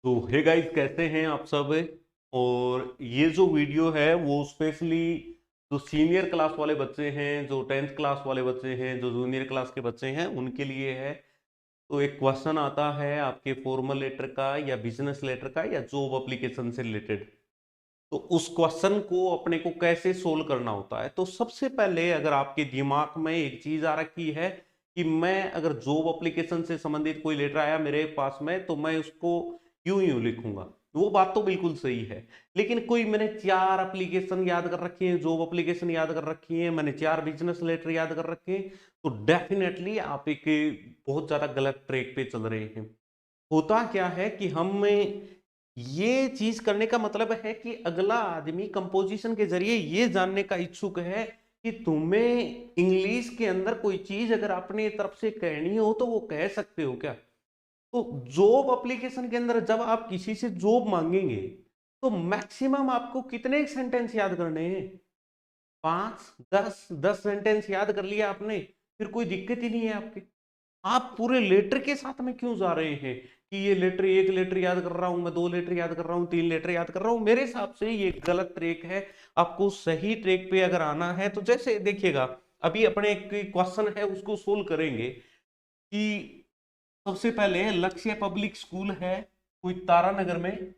तो hey guys, कैसे हैं आप सब। और ये जो वीडियो है वो स्पेशली जो सीनियर क्लास वाले बच्चे हैं, जो टेंथ क्लास वाले बच्चे हैं, जो जूनियर क्लास के बच्चे हैं, उनके लिए है। तो एक क्वेश्चन आता है आपके फॉर्मल लेटर का या बिजनेस लेटर का या जॉब एप्लीकेशन से रिलेटेड। तो उस क्वेश्चन को अपने को कैसे सोल्व करना होता है। तो सबसे पहले अगर आपके दिमाग में एक चीज आ रखी है कि मैं अगर जॉब एप्लीकेशन से संबंधित कोई लेटर आया मेरे पास में तो मैं उसको यूं यूं लिखूंगा, वो बात तो बिल्कुल सही है। लेकिन कोई मैंने चार एप्लीकेशन याद कर रखी है, जॉब एप्लीकेशन याद कर रखी है, मैंने चार बिजनेस लेटर याद कर रखे हैं, तो डेफिनेटली आप एक बहुत ज्यादा गलत ट्रैक पे चल रहे हैं। होता क्या है कि हम ये चीज करने का मतलब है कि अगला आदमी कंपोजिशन के जरिए ये जानने का इच्छुक है कि तुम्हें इंग्लिश के अंदर कोई चीज अगर अपनी तरफ से कहनी हो तो वो कह सकते हो क्या। तो जॉब एप्लीकेशन के अंदर जब आप किसी से जॉब मांगेंगे तो मैक्सिमम आपको कितने सेंटेंस याद करने हैं? 5 10 सेंटेंस याद कर लिया आपने, फिर कोई दिक्कत ही नहीं है आपकी। आप पूरे लेटर के साथ में क्यों जा रहे हैं कि ये लेटर, एक लेटर याद कर रहा हूं मैं, दो लेटर याद कर रहा हूं, तीन लेटर याद कर रहा हूं। मेरे हिसाब से ये गलत ट्रैक है। आपको सही ट्रैक पे अगर आना है तो जैसे देखिएगा, अभी अपने एक क्वेश्चन है उसको सोल्व करेंगे कि सबसे पहले लक्ष्य पब्लिक स्कूल है कोई तारानगर में,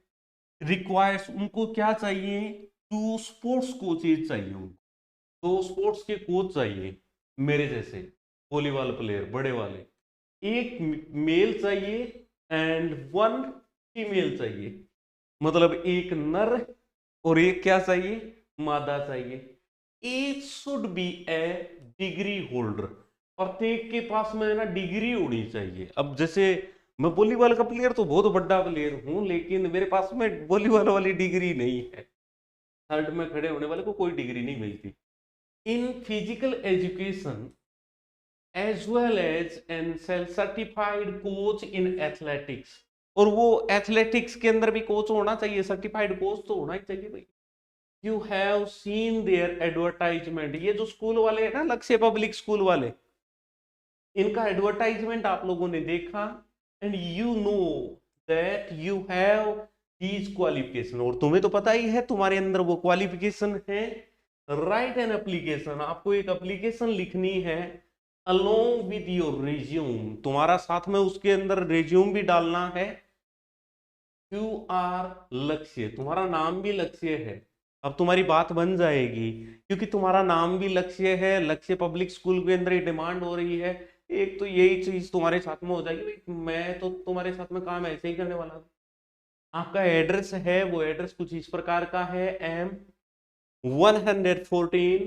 रिक्वायर्स उनको क्या चाहिए, टू स्पोर्ट्स कोचेज चाहिए उनको। तो स्पोर्ट्स के कोच चाहिए मेरे जैसे वॉलीबॉल प्लेयर बड़े वाले। एक मेल चाहिए एंड वन फीमेल चाहिए, मतलब एक नर और एक क्या चाहिए, मादा चाहिए। Each should be A degree holder, प्रत्येक के पास में ना डिग्री होनी चाहिए। अब जैसे मैं वॉलीबॉल का प्लेयर तो बहुत बड़ा प्लेयर हूं, लेकिन मेरे पास में वॉलीबॉल वाली डिग्री नहीं है। थर्ड में खड़े होने वाले को कोई डिग्री नहीं मिलती। In physical education as well as an self certified coach in athletics. और वो एथलेटिक्स के अंदर भी कोच होना चाहिए, सर्टिफाइड कोच तो होना ही चाहिए भाई। You have seen their advertisement, ये जो स्कूल वाले हैं ना, लक्ष्य पब्लिक स्कूल वाले, इनका एडवर्टाइजमेंट आप लोगों ने देखा and you know that you have these qualification. और तुम्हें तो पता ही है तुम्हारे अंदर वो क्वालिफिकेशन है। राइट एन एप्लीकेशन, आपको एक एप्लीकेशन लिखनी है अलोंग विद योर रिज्यूम, तुम्हारा साथ में उसके अंदर रिज्यूम भी डालना है। यू आर लक्ष्य, तुम्हारा नाम भी लक्ष्य है। अब तुम्हारी बात बन जाएगी क्योंकि तुम्हारा नाम भी लक्ष्य है, लक्ष्य पब्लिक स्कूल के अंदर ही डिमांड हो रही है। एक तो यही चीज तुम्हारे साथ में हो जाएगी भाई, मैं तो तुम्हारे साथ में काम ऐसे ही करने वाला हूँ। आपका एड्रेस है, वो एड्रेस कुछ इस प्रकार का है, M114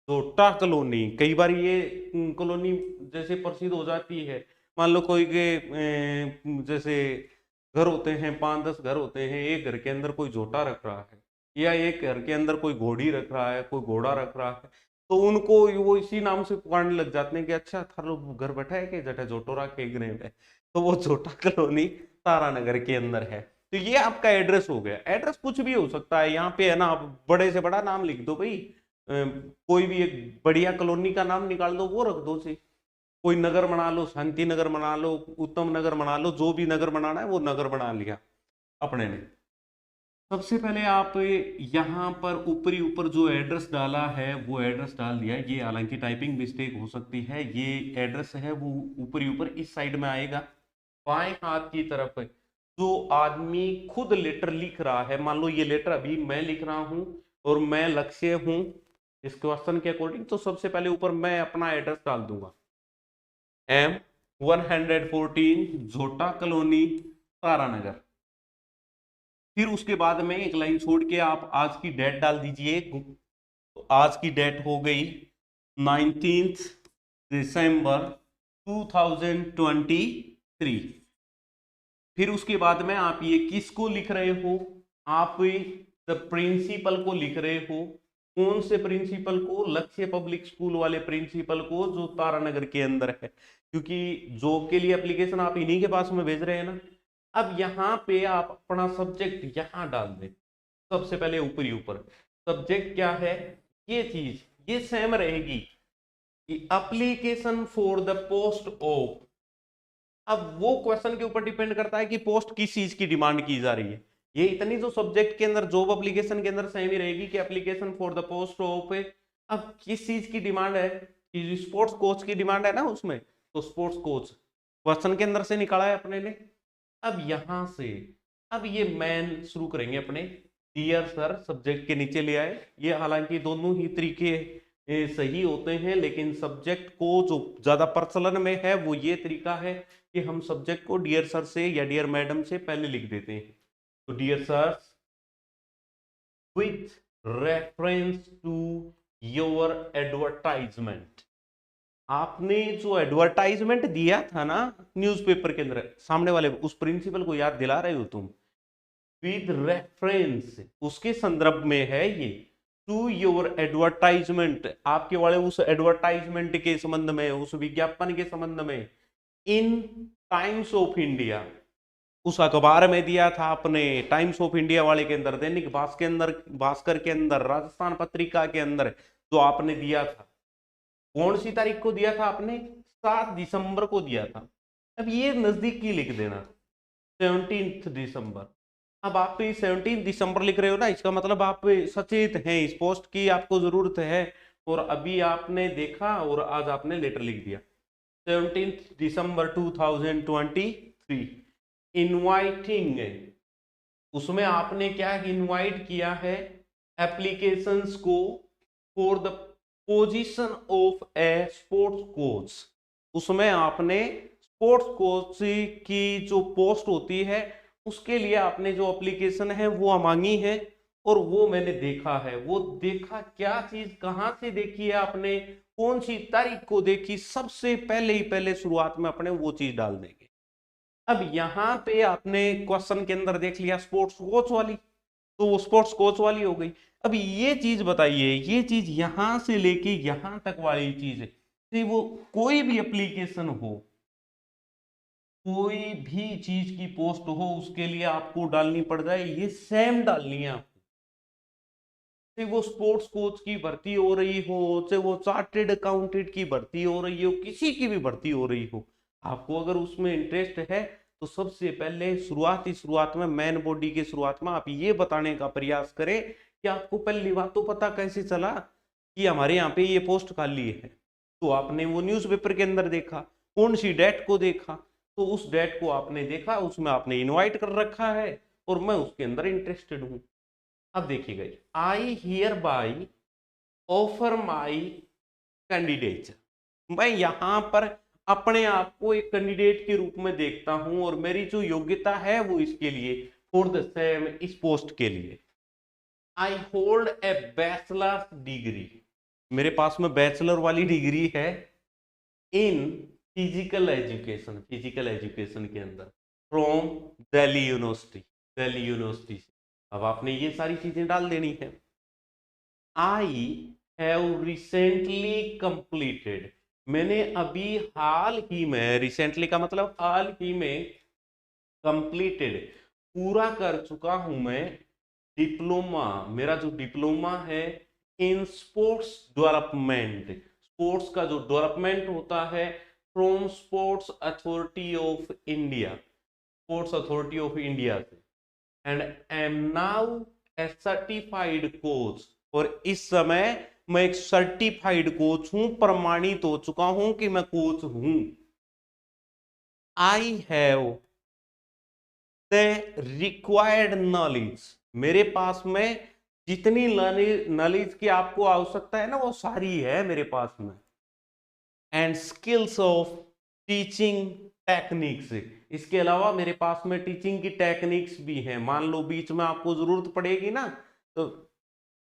जोटा कॉलोनी। कई बार ये कॉलोनी जैसे प्रसिद्ध हो जाती है। मान लो कोई के जैसे घर होते हैं, 5 10 घर होते हैं, एक घर के अंदर कोई जोटा रख रहा है या एक घर के अंदर कोई घोड़ी रख रहा है, कोई घोड़ा रख रहा है, तो उनको वो इसी नाम से पुकारने लग जाते हैं कि अच्छा थारो घर बैठा है कि जटा जोटोरा के ग्रेव है। तो वो जोटा कॉलोनी तारानगर के अंदर है। तो ये आपका एड्रेस हो गया। एड्रेस कुछ भी हो सकता है, यहाँ पे है ना, आप बड़े से बड़ा नाम लिख दो भाई। कोई भी एक बढ़िया कॉलोनी का नाम निकाल दो, वो रख दो सी। कोई नगर बना लो, शांति नगर बना लो, उत्तम नगर बना लो, जो भी नगर बनाना है वो नगर बना लिया अपने ने। सबसे पहले आप यहाँ पर ऊपरी ऊपर जो एड्रेस डाला है वो एड्रेस डाल दिया। ये हालांकि टाइपिंग मिस्टेक हो सकती है, ये एड्रेस है वो ऊपरी ऊपर इस साइड में आएगा बाएं हाथ की तरफ। जो आदमी खुद लेटर लिख रहा है, मान लो ये लेटर अभी मैं लिख रहा हूं और मैं लक्ष्य हूं इस क्वेश्चन के अकॉर्डिंग, तो सबसे पहले ऊपर मैं अपना एड्रेस डाल दूंगा, M114 झोटा कॉलोनी तारानगर। फिर उसके बाद में एक लाइन छोड़ के आप आज की डेट डाल दीजिए। तो आज की डेट हो गई 19 दिसंबर 2023। फिर उसके बाद में आप ये किसको लिख रहे हो, आप द प्रिंसिपल को लिख रहे हो। कौन से प्रिंसिपल को, लक्ष्य पब्लिक स्कूल वाले प्रिंसिपल को जो तारानगर के अंदर है, क्योंकि जॉब के लिए एप्लीकेशन आप इन्हीं के पास में भेज रहे हैं ना। अब यहाँ पे आप अपना सब्जेक्ट यहाँ डाल दें। सबसे पहले ऊपरी ऊपर सब्जेक्ट क्या है, ये चीज ये सेम रहेगी कि application for the post of अब वो क्वेश्चन के ऊपर डिपेंड करता है कि पोस्ट किस चीज की डिमांड की जा रही है। ये इतनी तो सब्जेक्ट के अंदर जॉब एप्लीकेशन के अंदर सेम ही रहेगी कि application for the post of. अब किस चीज की डिमांड है कि स्पोर्ट्स कोच की डिमांड है ना उसमें, तो स्पोर्ट्स कोच क्वेश्चन के अंदर से निकाला है अपने ने। अब यहां से अब ये मैन शुरू करेंगे अपने डियर सर सब्जेक्ट के नीचे ले आए। ये हालांकि दोनों ही तरीके सही होते हैं, लेकिन सब्जेक्ट को जो ज्यादा प्रचलन में है वो ये तरीका है कि हम सब्जेक्ट को डियर सर से या डियर मैडम से पहले लिख देते हैं। तो dear sir, with reference to your advertisement, आपने जो एडवर्टाइजमेंट दिया था ना न्यूज़पेपर के अंदर सामने वाले, उस प्रिंसिपल को याद दिला रहे हो तुम। विद रेफरेंस उसके संदर्भ में है ये, टू योर एडवर्टाइजमेंट आपके वाले उस एडवर्टाइजमेंट के संबंध में, उस विज्ञापन के संबंध में, इन टाइम्स ऑफ इंडिया, उस अखबार में दिया था आपने, टाइम्स ऑफ इंडिया वाले के अंदर, दैनिक भास्कर के अंदर, राजस्थान पत्रिका के अंदर जो आपने दिया था। कौन सी तारीख को दिया था आपने? 7 दिसंबर को दिया था। अब ये नजदीक की लिख देना, 17 दिसंबर। अब आप तो 17 दिसंबर लिख रहे हो ना, इसका मतलब आप सचेत हैं इस पोस्ट की, आपको जरूरत है, और अभी आपने देखा और आज आपने लेटर लिख दिया 17 दिसंबर 2023। इनवाइटिंग, उसमें आपने क्या इनवाइट किया है? एप्लीकेशंस को for the position of A sports coach. उसमें आपने स्पोर्ट्स कोच की जो पोस्ट होती है उसके लिए आपने जो एप्लीकेशन है वो मांगी है, और वो मैंने देखा है। वो देखा क्या चीज, कहां से देखी है आपने, कौन सी तारीख को देखी, सबसे पहले ही पहले शुरुआत में अपने वो चीज डाल देंगे। अब यहां पे आपने क्वेश्चन के अंदर देख लिया स्पोर्ट्स कोच वाली, तो वो स्पोर्ट्स कोच वाली हो गई। अब ये चीज बताइए, ये चीज यहां से लेके यहां तक वाली चीज है, वो कोई भी एप्लीकेशन हो, कोई भी चीज की पोस्ट हो, उसके लिए आपको डालनी पड़ जाए, ये सेम डालनी है आपको। चाहे वो स्पोर्ट्स कोच की भर्ती हो रही हो, चाहे वो चार्टेड अकाउंटेंट की भर्ती हो रही हो, किसी की भी भर्ती हो रही हो, आपको अगर उसमें इंटरेस्ट है तो सबसे पहले शुरुआत में मेन बॉडी के शुरुआत में आप ये बताने का प्रयास करें कि आपको पहली बात तो पता कैसे चला कि हमारे यहाँ पे ये पोस्ट खाली है। तो आपने वो न्यूज़पेपर के अंदर देखा, कौन सी डेट को देखा, तो उस डेट को आपने देखा, उसमें आपने इनवाइट कर रखा है और मैं उसके अंदर इंटरेस्टेड हूं। अब देखिएगा, I hear by offer my candidature, मैं यहां पर अपने आप को एक कैंडिडेट के रूप में देखता हूं और मेरी जो योग्यता है वो इसके लिए, फॉर द सेम, इस पोस्ट के लिए। I hold a bachelors degree, मेरे पास में बैचलर वाली डिग्री है इन फिजिकल एजुकेशन के अंदर, from Delhi university, Delhi university से। अब आपने ये सारी चीजें डाल देनी है। आई हैव रिसेंटली कंप्लीटेड, मैंने अभी हाल ही में, रिसेंटली का मतलब हाल ही में, कंप्लीटेड पूरा कर चुका हूं मैं, डिप्लोमा, मेरा जो डिप्लोमा है इन स्पोर्ट्स डेवलपमेंट, स्पोर्ट्स का जो डेवलपमेंट होता है, from Sports Authority of India, Sports Authority of India से, and am now a certified coach, और इस समय मैं एक सर्टिफाइड कोच हूं, प्रमाणित हो चुका हूं कि मैं कोच हूं। I have the required knowledge, मेरे पास में जितनी नॉलेज की आपको आवश्यकता है ना वो सारी है मेरे पास में, and skills of teaching techniques, इसके अलावा मेरे पास में टीचिंग की टेक्निक्स भी हैं। मान लो बीच में आपको जरूरत पड़ेगी ना, तो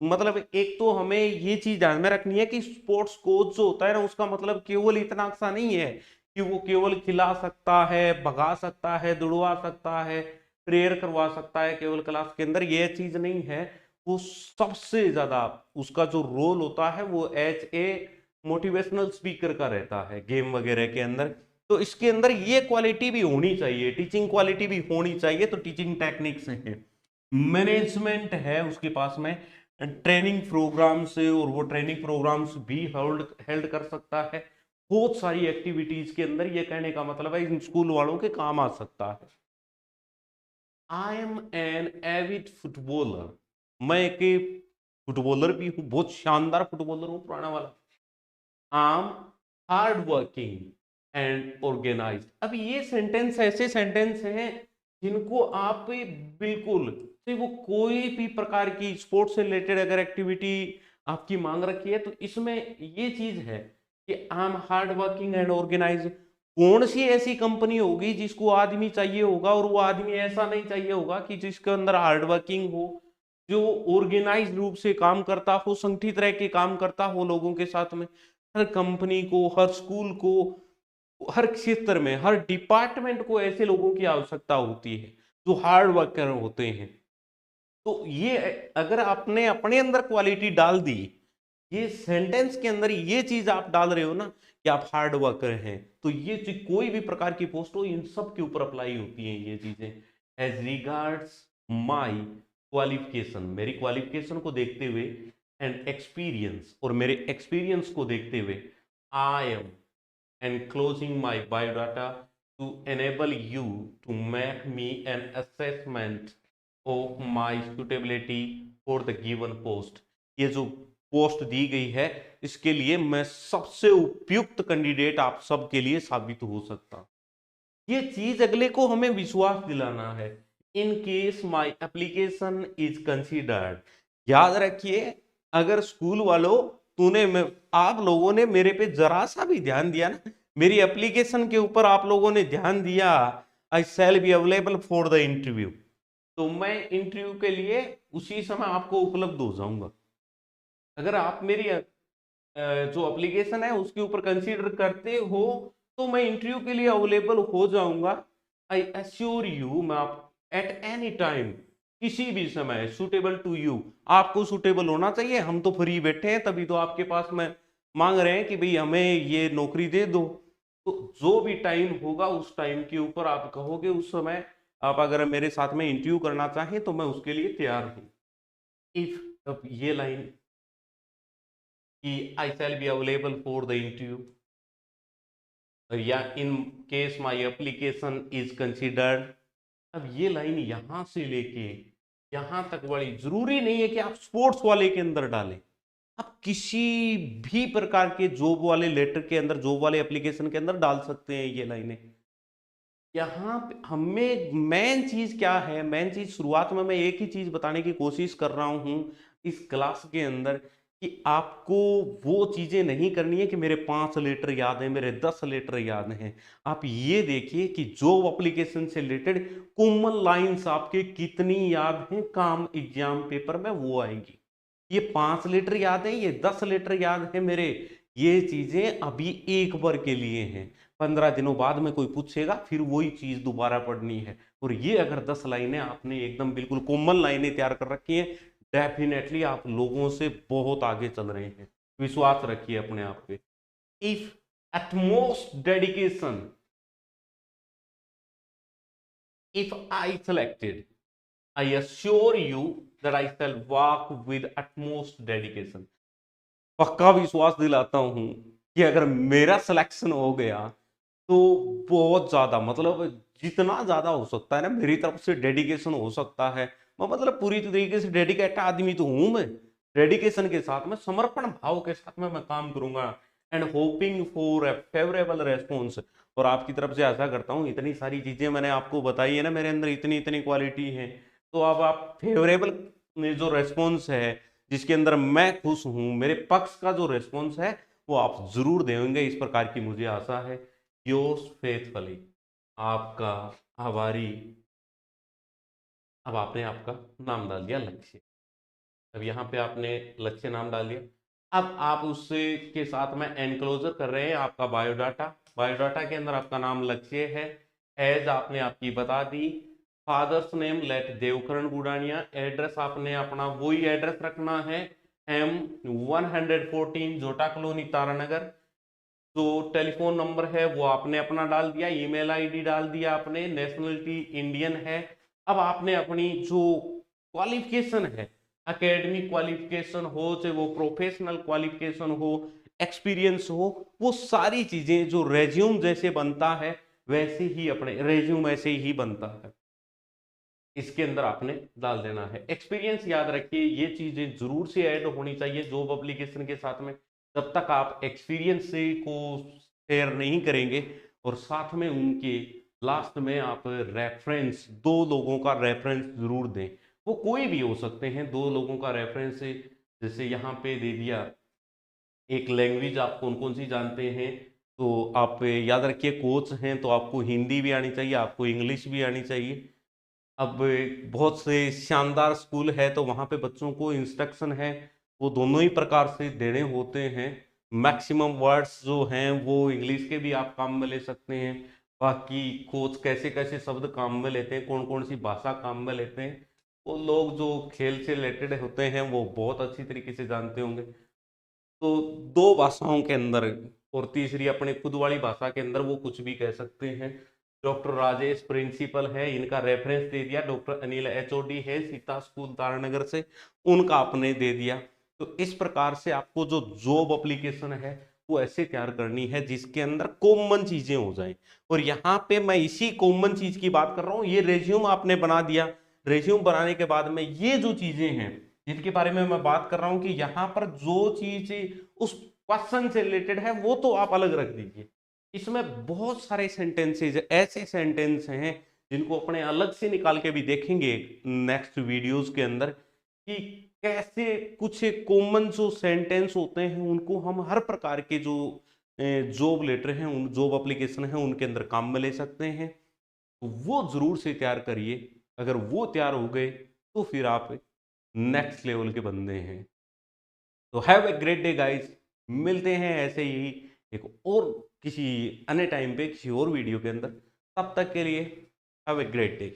मतलब एक तो हमें ये चीज ध्यान में रखनी है कि स्पोर्ट्स कोच जो होता है ना उसका मतलब केवल इतना सा नहीं है कि वो केवल खिला सकता है, भगा सकता है, दौड़वा सकता है, प्रेयर करवा सकता है केवल क्लास के अंदर, ये चीज नहीं है। वो सबसे ज्यादा उसका जो रोल होता है वो एज ए मोटिवेशनल स्पीकर का रहता है गेम वगैरह के अंदर। तो इसके अंदर ये क्वालिटी भी होनी चाहिए, टीचिंग क्वालिटी भी होनी चाहिए। तो टीचिंग टेक्निक्स है, मैनेजमेंट है उसके पास में, ट्रेनिंग प्रोग्राम्स, और वो ट्रेनिंग प्रोग्राम्स भी हेल्ड कर सकता है, बहुत सारी एक्टिविटीज के अंदर, ये कहने का मतलब है इन स्कूल वालों के काम आ सकता है। I am an avid footballer, मैं एक फुटबॉलर भी हूँ, बहुत शानदार फुटबॉलर हूँ, पुराना वाला। I am hard working and organised. अब ये सेंटेंस ऐसे सेंटेंस हैं जिनको आप बिल्कुल, चाहे वो कोई भी प्रकार की स्पोर्ट्स से रिलेटेड अगर एक्टिविटी आपकी मांग रखी है, तो इसमें ये चीज है कि I am hard working and organise. कौन सी ऐसी कंपनी होगी जिसको आदमी चाहिए होगा, और वो आदमी ऐसा नहीं चाहिए होगा कि जिसके अंदर हार्ड वर्किंग हो, जो ऑर्गेनाइज रूप से काम करता हो, संगठित रह के काम करता हो लोगों के साथ में। हर कंपनी को, हर स्कूल को, हर क्षेत्र में, हर डिपार्टमेंट को ऐसे लोगों की आवश्यकता होती है जो हार्ड वर्कर होते हैं। तो ये अगर आपने अपने अंदर क्वालिटी डाल दी, ये सेंटेंस के अंदर ये चीज आप डाल रहे हो ना कि आप हार्ड वर्कर हैं, तो ये चीज कोई भी प्रकार की पोस्ट हो, इन सब के ऊपर अप्लाई होती हैं ये चीजें। एज रिगार्ड्स माई क्वालिफिकेशन, मेरी क्वालिफिकेशन को देखते हुए, एंड एक्सपीरियंस, और मेरे एक्सपीरियंस को देखते हुए, I am enclosing my biodata to enable you to make me an assessment of my suitability for the given post। ये जो पोस्ट दी गई है, इसके लिए मैं सबसे उपयुक्त कैंडिडेट आप सबके लिए साबित हो सकता। ये चीज अगले को हमें विश्वास दिलाना है। इन case my application is considered, याद रखिए, अगर स्कूल वालों आप लोगों ने मेरे पे जरा सा भी ध्यान दिया ना, मेरी एप्लीकेशन के ऊपर आप लोगों ने ध्यान दिया, I shall be available for the interview, तो मैं इंटरव्यू के लिए उसी समय आपको उपलब्ध हो जाऊंगा। अगर आप मेरी जो एप्लीकेशन है उसके ऊपर कंसीडर करते हो, तो मैं इंटरव्यू के लिए अवेलेबल हो जाऊंगा। आई एश्योर यू, मैं आप एट एनी टाइम, किसी भी समय, सुटेबल टू यू, आपको सुटेबल होना चाहिए। हम तो फ्री बैठे हैं, तभी तो आपके पास में मांग रहे हैं कि भाई हमें ये नौकरी दे दो। तो जो भी टाइम होगा उस टाइम के ऊपर आप कहोगे, उस समय आप अगर मेरे साथ में इंटरव्यू करना चाहें तो मैं उसके लिए तैयार हूँ। इफ ये लाइन कि I shall be available for the interview, या in case my application is considered, अब ये लाइन यहां से लेके यहां तक बड़ी जरूरी नहीं है कि आप स्पोर्ट्स वाले के अंदर डालें, आप किसी भी प्रकार के जॉब वाले लेटर के अंदर, जॉब वाले एप्लीकेशन के अंदर डाल सकते हैं ये लाइनें। यहाँ पे हमें मेन चीज क्या है, मेन चीज शुरुआत में मैं एक ही चीज बताने की कोशिश कर रहा हूं इस क्लास के अंदर, कि आपको वो चीजें नहीं करनी है कि मेरे 5 लेटर याद हैं, मेरे 10 लेटर याद हैं। आप ये देखिए कि जॉब एप्लीकेशन से रिलेटेड कॉमन लाइंस आपके कितनी याद हैं, काम एग्जाम पेपर में वो आएंगी। ये 5 लीटर याद है, ये 10 लीटर याद है मेरे, ये चीजें अभी एक बार के लिए हैं। 15 दिनों बाद में कोई पूछेगा, फिर वही चीज दोबारा पढ़नी है। और ये अगर 10 लाइनें आपने एकदम बिल्कुल कॉमन लाइनें तैयार कर रखी हैं, डेफिनेटली आप लोगों से बहुत आगे चल रहे हैं। विश्वास रखिए अपने आप पे। If utmost dedication, if I selected, I assure you that I shall work with utmost dedication. पक्का विश्वास दिलाता हूं कि अगर मेरा सिलेक्शन हो गया तो बहुत ज्यादा, मतलब जितना ज्यादा हो सकता है ना मेरी तरफ से डेडिकेशन हो सकता है, मैं मतलब पूरी तरीके से डेडिकेटेड आदमी तो हूं मैं। डेडिकेशन के साथ में, समर्पण भाव के साथ में मैं काम करूंगा, and hoping for a favourable response. और आपकी तरफ से आशा करता हूँ, इतनी सारी चीजें मैंने आपको बताई है ना, मेरे अंदर इतनी इतनी क्वालिटी है, तो अब आप फेवरेबल जो रेस्पॉन्स है, जिसके अंदर मैं खुश हूं, मेरे पक्ष का जो रेस्पॉन्स है वो आप जरूर देंगे, इस प्रकार की मुझे आशा है। योर्स फेथफुली, आपका आभारी। अब आपने आपका नाम डाल दिया लक्ष्य, अब यहाँ पे आपने लक्ष्य नाम डाल दिया। अब आप उससे के साथ में एनक्लोजर कर रहे हैं आपका बायोडाटा। बायोडाटा के अंदर आपका नाम लक्ष्य है, एज आपने आपकी बता दी, father's name late Devkaran Gudaniya, address आपने अपना वही एड्रेस रखना है, M 114 जोटा कॉलोनी तारानगर। जो टेलीफोन नंबर है वो आपने अपना डाल दिया, ईमेल आईडी डाल दिया आपने, नेशनलिटी इंडियन है। अब आपने अपनी जो क्वालिफिकेशन है, एकेडमिक क्वालिफिकेशन हो चाहे वो प्रोफेशनल क्वालिफिकेशन हो, एक्सपीरियंस हो, वो सारी चीजें जो रेज्यूम जैसे बनता है वैसे ही अपने रेज्यूम ऐसे ही बनता है, इसके अंदर आपने डाल देना है। एक्सपीरियंस याद रखिए, ये चीजें जरूर से ऐड होनी चाहिए जॉब एप्लीकेशन के साथ में। जब तक आप एक्सपीरियंस से को शेयर नहीं करेंगे और साथ में उनके लास्ट में आप रेफरेंस, दो लोगों का रेफरेंस जरूर दें। वो कोई भी हो सकते हैं, दो लोगों का रेफरेंस जैसे यहाँ पे दे दिया। एक लैंग्वेज आप कौन कौन सी जानते हैं, तो आप याद रखिए कोच हैं तो आपको हिंदी भी आनी चाहिए, आपको इंग्लिश भी आनी चाहिए। अब बहुत से शानदार स्कूल है तो वहाँ पे बच्चों को इंस्ट्रक्शन है वो दोनों ही प्रकार से देने होते हैं। मैक्सिमम वर्ड्स जो हैं वो इंग्लिश के भी आप काम में ले सकते हैं। बाकी कोच कैसे कैसे शब्द काम में लेते हैं, कौन कौन सी भाषा काम में लेते हैं, वो लोग जो खेल से रिलेटेड होते हैं वो बहुत अच्छी तरीके से जानते होंगे। तो दो भाषाओं के अंदर और तीसरी अपने खुद वाली भाषा के अंदर वो कुछ भी कह सकते हैं। डॉक्टर राजेश प्रिंसिपल है, इनका रेफरेंस दे दिया। डॉक्टर अनिल एचओडी है सीता स्कूल तारानगर से, उनका आपने दे दिया। तो इस प्रकार से आपको जो जॉब एप्लीकेशन है वो ऐसे तैयार करनी है जिसके अंदर कॉमन चीजें हो जाएं। और यहाँ पे मैं इसी कॉमन चीज की बात कर रहा हूँ। ये रेज्यूम आपने बना दिया, रेज्यूम बनाने के बाद में ये जो चीजें हैं जिनके बारे में मैं बात कर रहा हूं कि यहां पर जो चीज उस क्वेश्चन से रिलेटेड है वो तो आप अलग रख दीजिए। इसमें बहुत सारे सेंटेंसेज, ऐसे सेंटेंस हैं जिनको अपने अलग से निकाल के भी देखेंगे नेक्स्ट वीडियोस के अंदर कि कैसे कुछ कॉमन जो सेंटेंस होते हैं उनको हम हर प्रकार के जो जॉब लेटर हैं, उन जॉब एप्लीकेशन है उनके अंदर काम में ले सकते हैं। तो वो जरूर से तैयार करिए। अगर वो तैयार हो गए तो फिर आप नेक्स्ट लेवल के बंदे हैं। तो have a great day guys, मिलते हैं ऐसे ही एक और किसी अन्य टाइम पे किसी और वीडियो के अंदर। तब तक के लिए हैव ए ग्रेट डे।